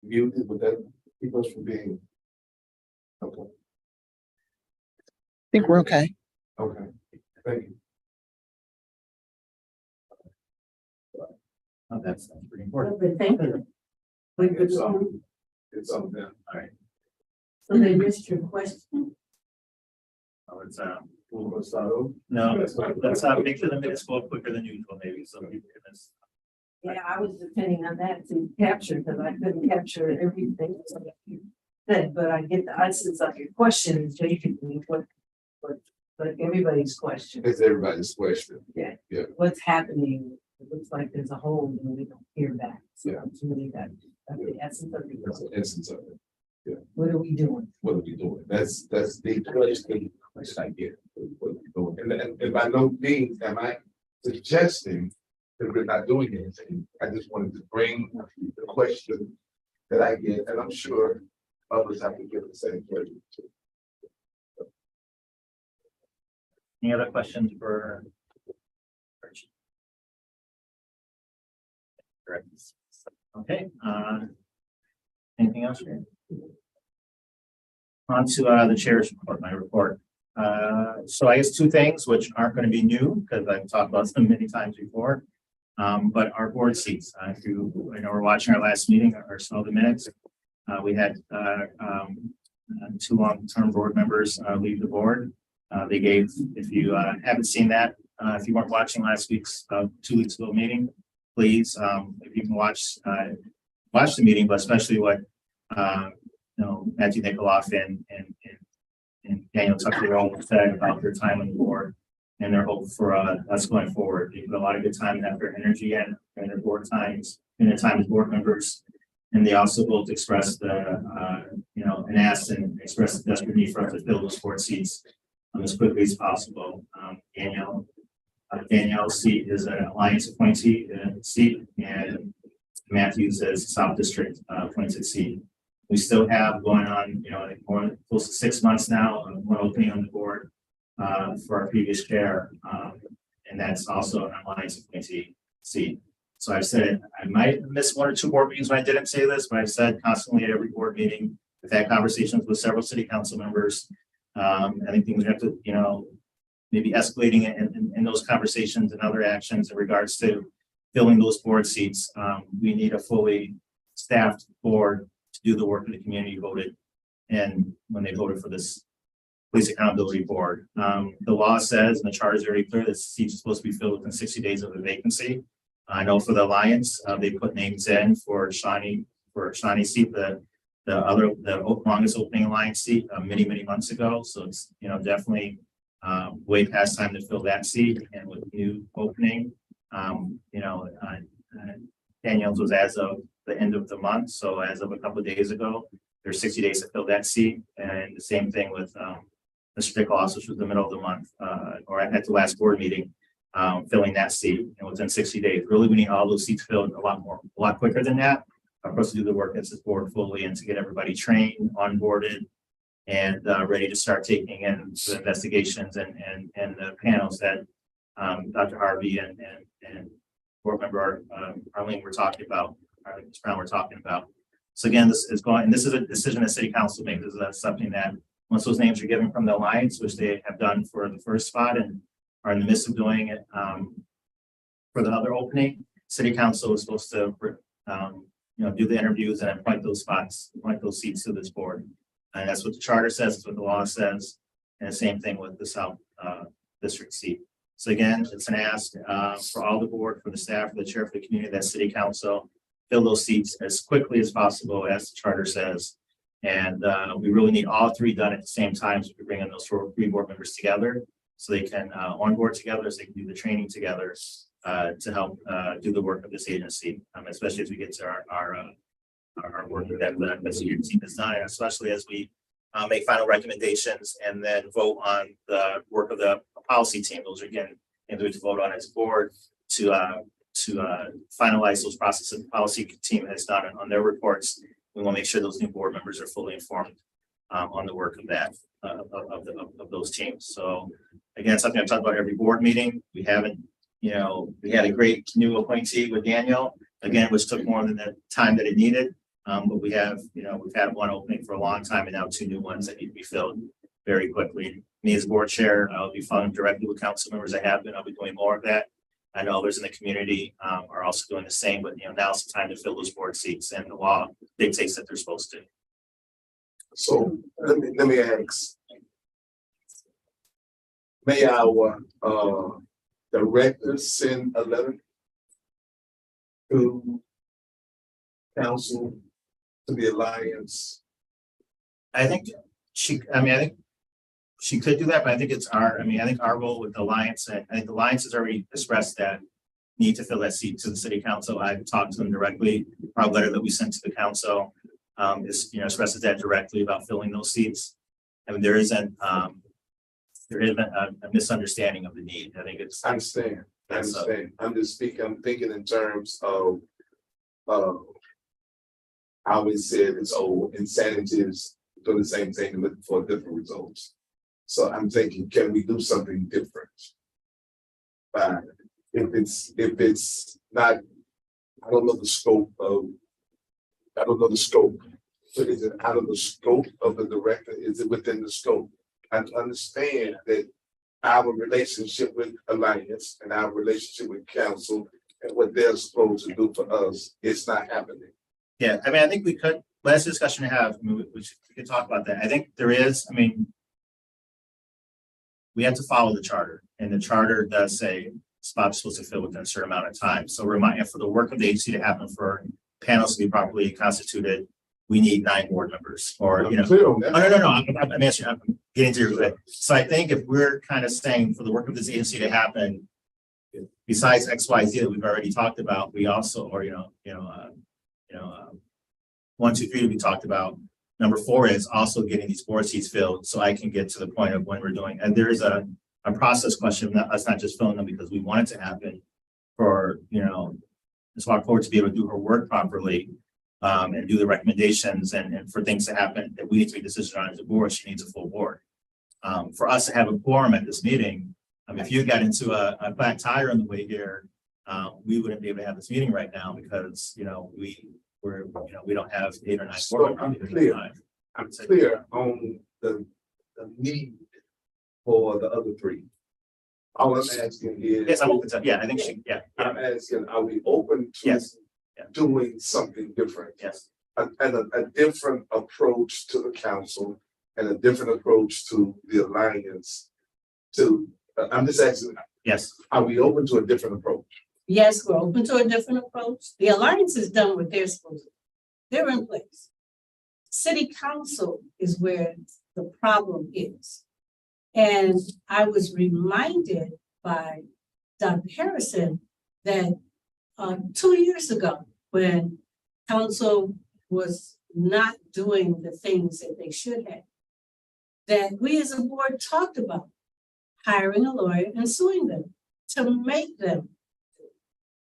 muted, would that keep us from being? Okay, I think we're okay. okay, thank you. Oh, that's pretty important. But thank you. It's something. All right. So they missed your question? Oh, it's We'll start over. no, let's make sure the minutes go up quicker than usual, maybe, so people can miss. Yeah, I was depending on that to capture, because I couldn't capture everything that you said, but I get the essence of your question, so you can, but everybody's question. It's everybody's question. What's happening? It looks like there's a hole and we don't hear back. So Yeah. it's really that's the essence of the That's an instance of it. What are we doing? What are we doing? That's the question I get. What are we doing? And by no means am I suggesting that we're not doing anything. I just wanted to bring the question that I get, and I'm sure others have to give the same question. Any other questions for? Okay, anything else here? On to the chair's report, my report. So I guess two things which aren't going to be new because I've talked about them many times before. But our board seats, if you I know we're watching our last meeting or saw the minutes, we had two long-term board members leave the board. They gave, if you haven't seen that, if you weren't watching last week's 2 weeks ago meeting, please, if you can watch the meeting, but especially what Matthew Nikoloff and Daniel Tucker all said about their time on the board and their hope for us going forward. They put a lot of good time and effort, energy in their board times, in their time as board members. And they also both expressed and asked and expressed the desperate need for us to fill those board seats as quickly as possible. Danielle's seat is an alliance appointee seat, and Matthews is South District appointed seat. We still have going on, I think more close to 6 months now, one opening on the board for our previous chair, and that's also an alliance appointee seat. So I've said I might miss 1 or 2 board meetings when I didn't say this, but I've said constantly at every board meeting, I've had conversations with several city council members. I think things have to, maybe escalating in those conversations and other actions in regards to filling those board seats. We need a fully staffed board to do the work of the community voted and when they voted for this police accountability board. The law says, and the charter is very clear, that seats are supposed to be filled within 60 days of the vacancy. I know for the Alliance, they put names in for Shawnee seat, the longest opening Alliance seat many months ago. So it's definitely way past time to fill that seat, and with new opening, Danielle's was as of the end of the month. So as of a couple of days ago, there's 60 days to fill that seat, and the same thing with Mr. Dickoff, which was the middle of the month, or at the last board meeting, filling that seat, and within 60 days. Really, we need all those seats filled a lot quicker than that. For us to do the work as this board fully and to get everybody trained, onboarded, and ready to start taking in the investigations and the panels that Dr. Harvey and board member Arlene were talking about, Arlene Brown were talking about. So again, this is going, and this is a decision that City Council makes. This is something that once those names are given from the Alliance, which they have done for the first spot and are in the midst of doing it for the other opening, City Council is supposed to do the interviews and appoint those spots, appoint those seats to this board. And that's what the charter says, that's what the law says. And the same thing with the South District seat. So again, it's an ask for all the board, for the staff, for the chair, for the community, that City Council fill those seats as quickly as possible, as the charter says. And we really need all 3 done at the same time. So we bring in those 3 board members together so they can onboard together, so they can do the training together to help do the work of this agency, especially as we get to our work that the investigative team has done, and especially as we make final recommendations and then vote on the work of the policy team. Those are again things we have to vote on as a board to finalize those processes the policy team has done on their reports. We want to make sure those new board members are fully informed on the work of that of those teams. So again, something I've talked about every board meeting. We haven't, we had a great new appointee with Daniel, again, which took more than the time that it needed. But we have, we've had one opening for a long time and now two new ones that need to be filled very quickly. Me as board chair, I'll be following directly with council members. I have been, I'll be doing more of that. I know others in the community are also doing the same, but now's the time to fill those board seats, and the law dictates that they're supposed to. So let me ask. May our director send a letter to council, to the alliance? I think she could do that, but I think it's I think our role with the alliance, I think the alliance has already expressed that need to fill that seat to the city council. I've talked to them directly. Our letter that we sent to the council expresses that directly about filling those seats. I mean, there isn't a misunderstanding of the need. I think it's. I understand. I'm just speaking. I'm thinking in terms of how we said it's incentives doing the same thing and looking for different results. So I'm thinking, can we do something different? But if it's not, I don't know the scope. So is it out of the scope of the director? Is it within the scope? I understand that our relationship with Alliance and our relationship with council and what they're supposed to do for us, it's not happening. Yeah, I think we could, last discussion to have, we could talk about that. I think there is, we have to follow the charter, and the charter does say spots supposed to fill within a certain amount of time. So remind, for the work of the agency to happen, for panels to be properly constituted, we need 9 board members, or Clear on that. no. I'm answering. I'm getting to your. So I think if we're kind of saying for the work of this agency to happen, besides XYZ that we've already talked about, we also, or 1, 2, 3 we talked about. Number 4 is also getting these board seats filled, so I can get to the point of when we're doing. And there is a process question. That's not just filling them because we want it to happen. For Ms. Walker to be able to do her work properly. And do the recommendations and for things to happen that we need to make decisions on as a board, she needs a full board. For us to have a quorum at this meeting, if you got into a flat tire on the way here, we wouldn't be able to have this meeting right now because we don't have 8 or 9. So I'm clear on the need for the other 3. All I'm asking is, yes, I'm open to, I think I'm asking, are we open to doing something different? Yes. And a different approach to the council and a different approach to the alliance. I'm just asking, yes, are we open to a different approach? Yes, we're open to a different approach. The alliance is done what they're supposed to do. They're in place. City council is where the problem is. And I was reminded by Dr. Harrison that 2 years ago, when council was not doing the things that they should have, that we as a board talked about hiring a lawyer and suing them to make them.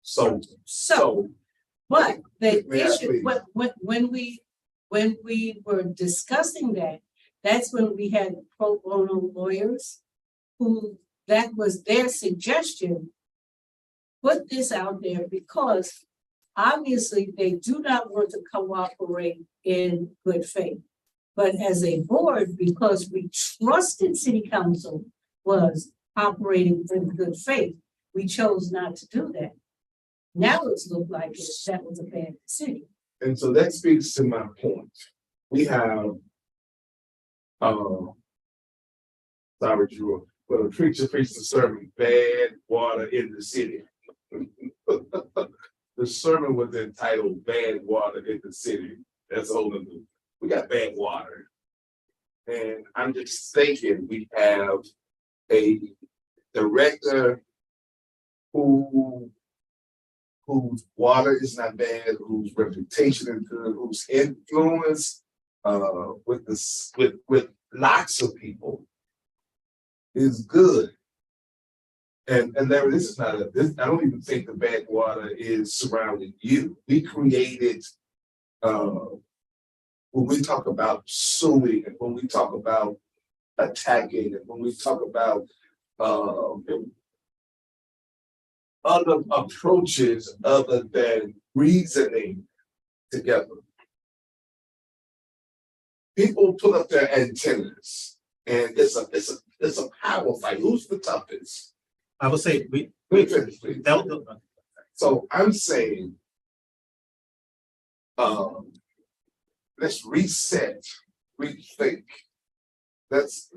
So But the May I issue, please? when we were discussing that, that's when we had pro bono lawyers who, that was their suggestion. Put this out there because obviously they do not want to cooperate in good faith. But as a board, because we trusted city council was operating in good faith, we chose not to do that. Now it's looked like that was a bad decision. and so that speaks to my point. We have sorry, Drew, but a preacher preached a sermon, bad water in the city. The sermon was entitled Bad Water in the City. That's all of them. We got bad water. And I'm just thinking we have a director whose water is not bad, whose reputation is good, whose influence with lots of people is good. And Larry, this is not I don't even think the bad water is surrounding you. We created when we talk about suing and when we talk about attacking and when we talk about other approaches other than reasoning together. people put up their antennas, and it's a power fight. Who's the toughest? I will say, we, Let me finish, please. they'll, So I'm saying, let's reset, rethink. Let's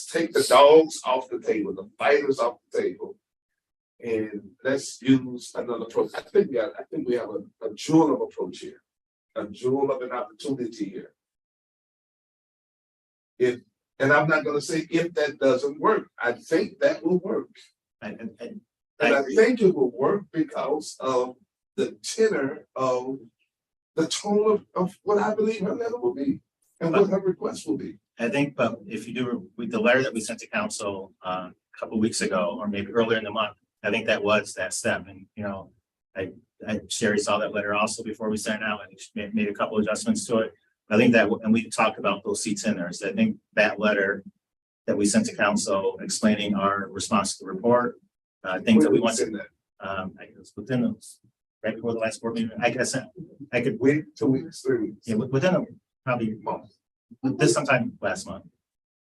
take the dogs off the table, the fighters off the table. And let's use another approach. I think we have a jewel of approach here, a jewel of an opportunity here. And I'm not gonna say if that doesn't work, I think that will work. and And I think it will work because of the tenor of the tone of what I believe her letter will be and what her request will be. I think, but if you do, with the letter that we sent to council a couple weeks ago, or maybe earlier in the month, I think that was that step. And, you know, Sherry saw that letter also before we sent it out, and she made a couple adjustments to it. I think that, and we talked about those seats in there. So I think that letter that we sent to council explaining our response to the report, things that we want to, I guess within those, right before the last board meeting, I guess I could, Wait 2 weeks, 3 weeks. yeah, within probably Month. this sometime last month.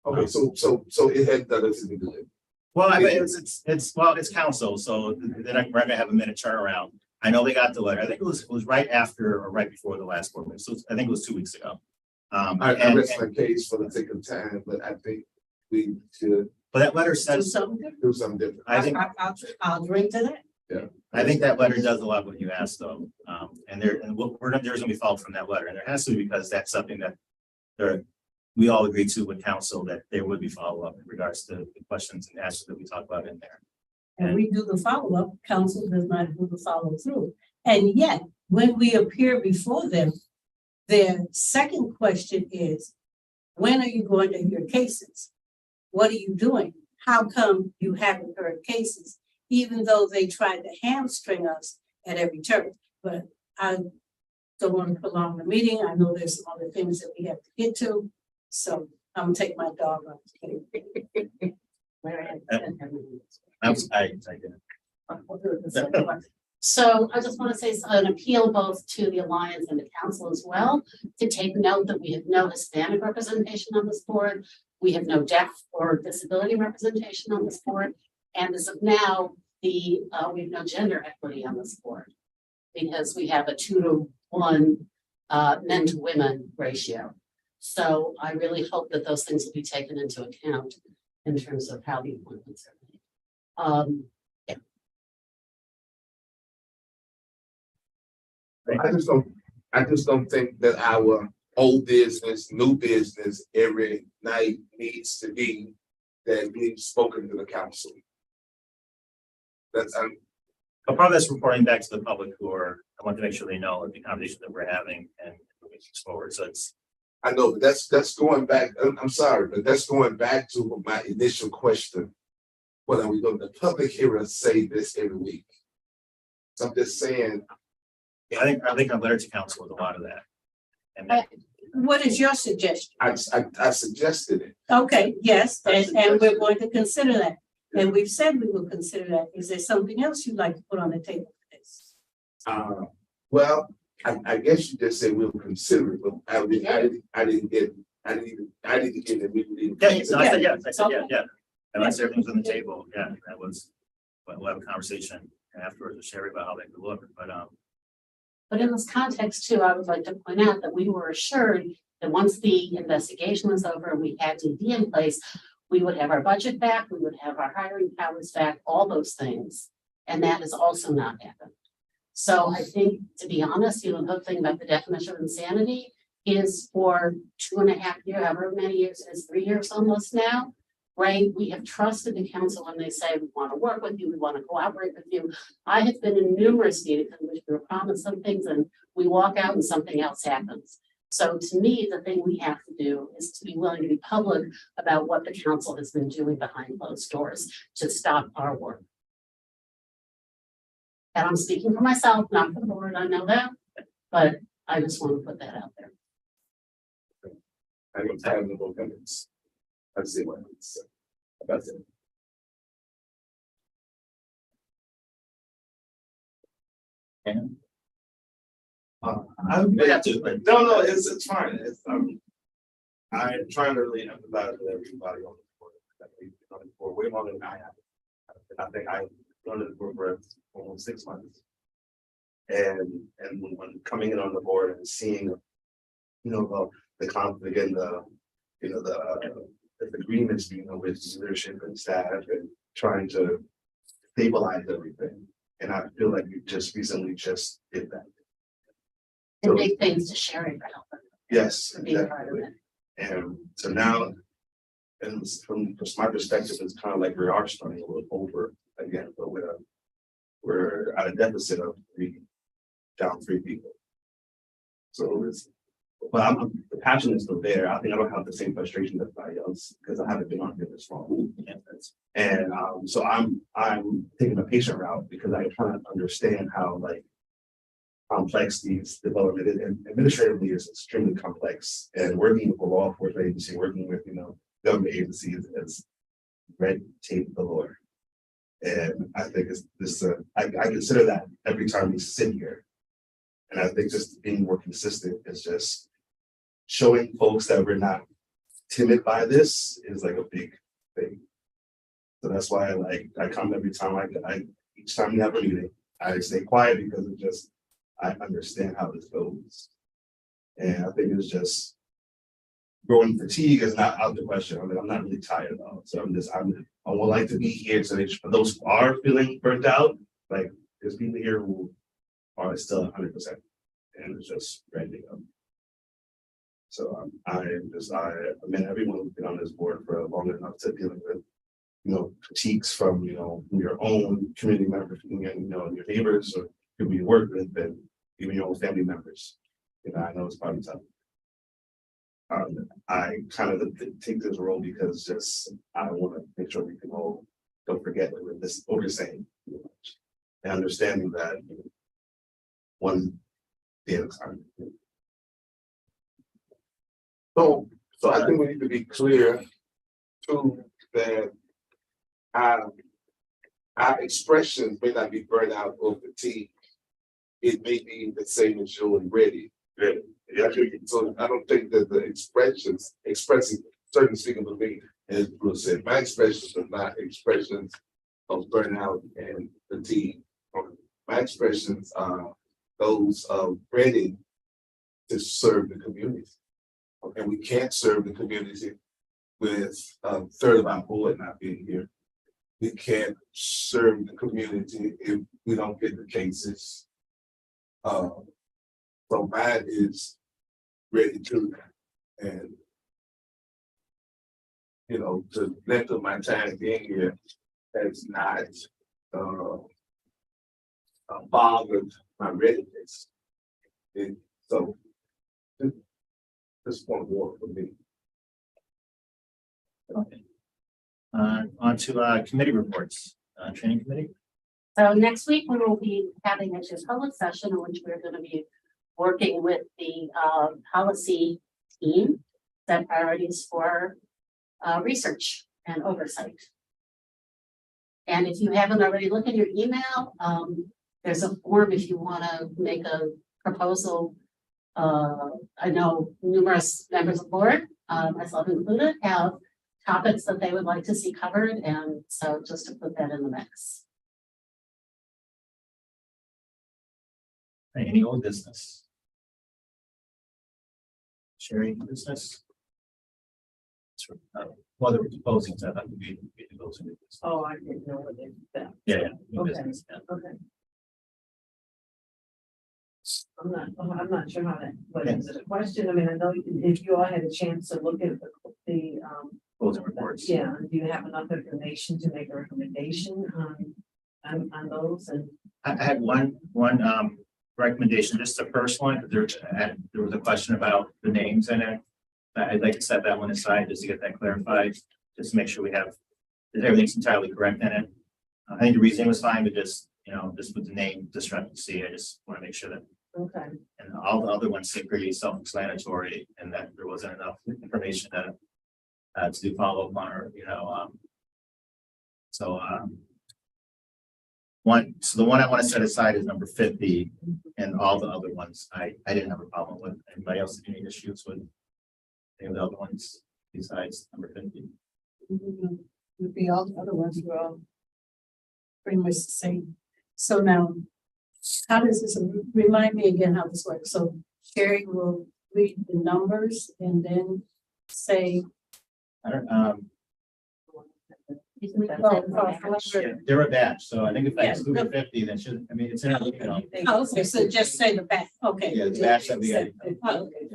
Okay, so it had done us any good. Well, I mean, it's council, so they're not, we're gonna have a minute turnaround. I know they got the letter. I think it was right after or right before the last board meeting. So I think it was 2 weeks ago. I rest my case for the sake of time, but I think we should But that letter Do says, something different. do something different. I think, I'll drink to that. I think that letter does a lot of what you asked though. And there's gonna be follow from that letter, and there has to be, because that's something that we all agreed to with council, that there would be follow-up in regards to the questions and answers that we talked about in there. And we do the follow-up, council does not do the follow-through. And yet, when we appear before them, their second question is, when are you going to hear cases? What are you doing? How come you haven't heard cases? Even though they tried to hamstring us at every turn. But I don't want to prolong the meeting. I know there's some other things that we have to get to. So I'm gonna take my dog out. I did. So I just want to say an appeal both to the Alliance and the council as well, to take note that we have no Hispanic representation on this board. We have no deaf or disability representation on this board. And as of now, we have no gender equity on this board, because we have a 2-to-1 men to women ratio. So I really hope that those things will be taken into account in terms of how the appointments are made. I just don't think that our old business, new business every night needs to be that we've spoken to the council. That's But part of that's reporting back to the public I want to make sure they know the conversation that we're having and moving things forward. So I know, but that's going back. I'm sorry, but that's going back to my initial question. What are we going to the public hearing say this every week? So I'm just saying. I think our letter to council with a lot of that. And What is your suggestion? I suggested it. Okay, yes, and we're going to consider that. And we've said we will consider that. Is there something else you'd like to put on the table for this? Well, I guess you just said we'll consider it, but I didn't get it. We didn't. yeah, so I said yeah. And once everything's on the table, yeah, that was, we'll have a conversation afterwards with Sherry about how they could look, But in this context too, I would like to point out that we were assured that once the investigation was over and we had DD in place, we would have our budget back, we would have our hiring powers back, all those things. And that has also not happened. So I think, to be honest, the good thing about the definition of insanity is for 2.5 years, however many years it is, 3 years almost now, right? We have trusted the council when they say, we want to work with you, we want to cooperate with you. I have been in numerous meetings in which we were promised some things and we walk out and something else happens. So to me, the thing we have to do is to be willing to be public about what the council has been doing behind closed doors to stop our work. And I'm speaking for myself, not for the board, I know that, but I just want to put that out there. I don't have no more comments. I see what it's about it. and I we have to, but no, it's fine. I'm trying to really empathize with everybody on the board. That we've been on the board way longer than I have. And I think I've been on the board for almost 6 months. And when coming in on the board and seeing, about the conflict and the agreements, with leadership and staff and trying to stabilize everything. And I feel like we just recently just did that. And big things to sharing for helping. Yes, For being part of exactly. it. And so now, and from my perspective, it's kind of like we are starting a little over again, but we're at a deficit of down 3 people. So but the passion is still there. I think I don't have the same frustration that everybody else because I haven't been on here this long. And so I'm taking a patient route because I try to understand how complex these development and administratively is extremely complex. And working with a law enforcement agency, working with government agencies is red tape galore. And I think I consider that every time we sit here. And I think just being more consistent is just showing folks that we're not timid by this is like a big thing. So that's why I come every time each time we have a meeting, I stay quiet because it just I understand how this goes. And I think it's just growing fatigue is not out of the question. I mean, I'm not really tired at all. So I would like to be here so that for those who are feeling burnt out, there's people here who are still 100% and it's just ready to go. So I mean, everyone who's been on this board for long enough to dealing with, critiques from, your own community members, and, your neighbors or people you work with, and even your own family members. I know it's probably tough. I kind of take this role because just I want to make sure we can all don't forget that we're the same, and understanding that one day at a time. So I think we need to be clear too that our expressions may not be burnt out or fatigue. It may be the same as you and ready. Yeah. So I don't think that the expressing certain speaking of me, as Bruce said, my expressions are not expressions of burnout and fatigue. My expressions are those of ready to serve the community. And we can't serve the community with a third of our board not being here. We can't serve the community if we don't get the cases. So mine is ready to, and to length of my time being here has not bothered my readiness. So this one more for me. Okay. On to committee reports, training committee. So next week, we will be having a public session in which we're going to be working with the policy team, set priorities for research and oversight. And if you haven't already looked at your email, there's a form if you want to make a proposal. I know numerous members of the board, myself included, have topics that they would like to see covered, and so just to put that in the mix. Any old business? Sharing business? Well, there were proposing that would be the goals. Oh, I didn't know what they did that. Yeah, new Okay. business. Yeah. Okay. I'm not sure how that, but is it a question? I mean, I know if you all had a chance to look at the Closing reports. yeah, do you have enough information to make a recommendation on those? And I had one recommendation, just the first one. There was a question about the names in it. I'd like to set that one aside just to get that clarified, just to make sure that everything's entirely correct in it. I think the reasoning was fine, but just with the name discrepancy, I just want to make sure that. okay, And all the other ones seem pretty self-explanatory, and that there wasn't enough information to do follow up on, or the one I want to set aside is number 50, and all the other ones I didn't have a problem with. Anybody else have any issues with Any of the other ones besides number 50? Would be all the other ones were all pretty much the same. So now, how does this, remind me again how this works? So Sherry will read the numbers and then say, I don't, oh, they're a batch, so I think if I Yeah. exclude 50, then should, I mean, it's in our, you know, oh, okay, so just say the back, okay. yeah, the batch that we got. Oh, okay.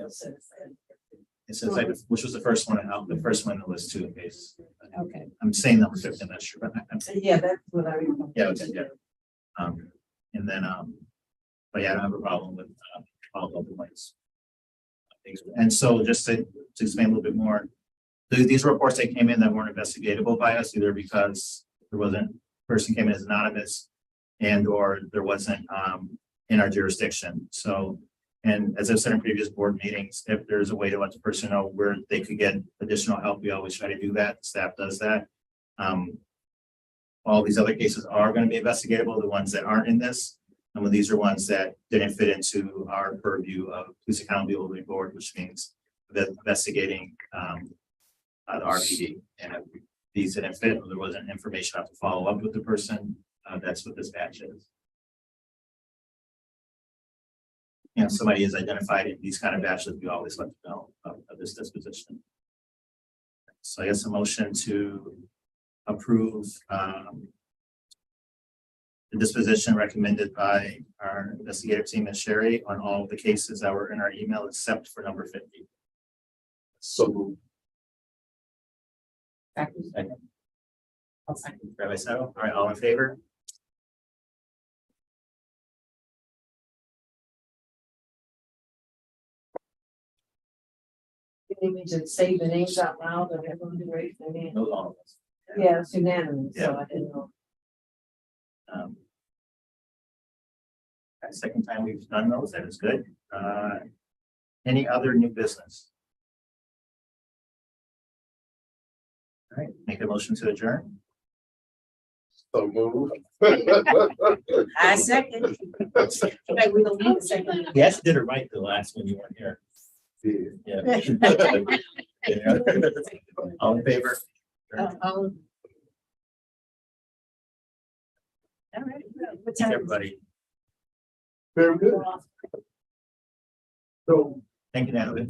It says like, which was the first one out, the first one in the list too, in case. Okay. I'm saying number 50, I'm not sure, but I'm, Yeah, that's what I remember. yeah, okay, yeah. And then, but yeah, I don't have a problem with, all of the ones. And so just to explain a little bit more, these reports that came in that weren't investigatable by us, either because there wasn't, person came in as anonymous and or there wasn't, in our jurisdiction. So, and as I've said in previous board meetings, if there's a way to let the person know where they could get additional help, we always try to do that. Staff does that. All these other cases are going to be investigatable, the ones that aren't in this. And these are ones that didn't fit into our purview of police accountability board, which means that investigating the RPD. And if these didn't fit, or there wasn't information how to follow up with the person. That's what this batch is. You know, somebody is identified in these kind of batches, we always let them know of this disposition. So I guess a motion to approve the disposition recommended by our investigative team at Sherry on all of the cases that were in our email, except for number 50. So Second. I'll second. Rabbi Settle. All right, all in favor? You need me to say the names out loud or everyone to raise their hand? No, all of us. Yeah, it's unanimous, so Yeah. I didn't know. Second time we've done those, that is good. Any other new business? All right, make a motion to adjourn. So move. I second. Like, we don't need a second. Yes, did it right the last one you weren't here. Yeah. Yeah. All in favor? All right. What Thank time? everybody. Very good. So Thank you, Natalie.